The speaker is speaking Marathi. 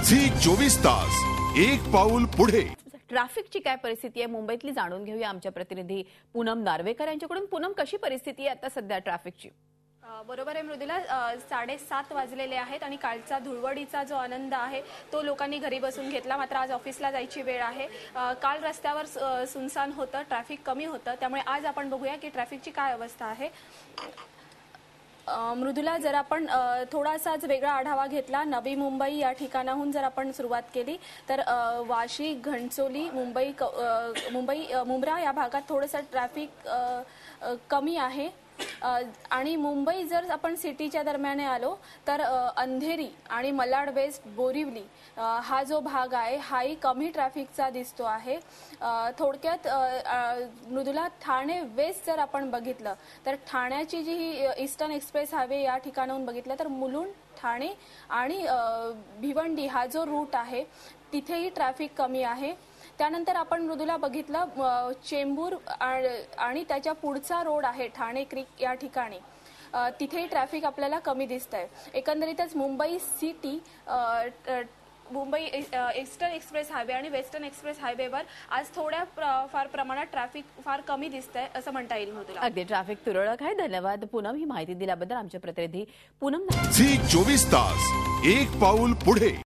झी 24 तास एक पाऊल पुढे। ट्रॅफिकची काय परिस्थिती आहे मुंबईतली जाणून घेऊया आमच्या प्रतिनिधी पूनम नार्वेकर यांच्याकडून। पूनम, कशी परिस्थिती आहे आता सध्या ट्रॅफिकची? बरोबर आहे मृदुला, 7:30 वाजलेले आहेत आणि कालचा धुळवडीचा जो आनंद आहे तो लोकांनी घरी बसून घेतला। मात्र आज ऑफिसला जायची वेळ आहे। काल रस्त्यावर सुनसान होतं, ट्रॅफिक कमी होतं, त्यामुळे आज आपण बघूया की ट्रॅफिकची काय अवस्था आहे। मृदुला, जर आपण थोडासाच वेगळा आढावा घेतला, नवी मुंबई या ठिकाणाहून जर आपण सुरुवात केली तर वाशी, घणसोली, मुंब्रा या भागात थोडंसं ट्रॅफिक कमी आहे। आणि मुंबई जर आपण सिटीच्या दरम्यान आलो तर अंधेरी आणि मलाड वेस्ट, बोरिवली हा जो भाग आहे हाही कमी ट्रॅफिकचा दिसतो आहे। थोडक्यात मृदुला, ठाणे वेस्ट जर आपण बघितलं तर ठाण्याची जी ही ईस्टर्न एक्सप्रेस हायवे या ठिकाणाहून बघितलं तर मुलुंड, ठाणे आणि भिवंडी हा जो रूट आहे तिथेही ट्रॅफिक कमी आहे। त्यानंतर आपण मृदुला बघितलं चेंबूर आणि त्याच्या पुढचा रोड आहे ठाणे क्रीक या ठिकाणी, तिथेही ट्रॅफिक आपल्याला कमी दिसतंय। एकंदरीतच Mumbai city, Mumbai eastern express highway आणि वेस्टर्न एक्सप्रेस हायवेवर आज थोड्या फार प्रमाणात ट्रॅफिक फार कमी दिसतंय असं म्हणता येईल मृदुला। अगदी ट्रॅफिक तुरळक आहे। धन्यवाद पूनम, ही माहिती दिल्याबद्दल आमचे प्रतिनिधी पूनम। झी 24 तास एक पाऊल पुढे।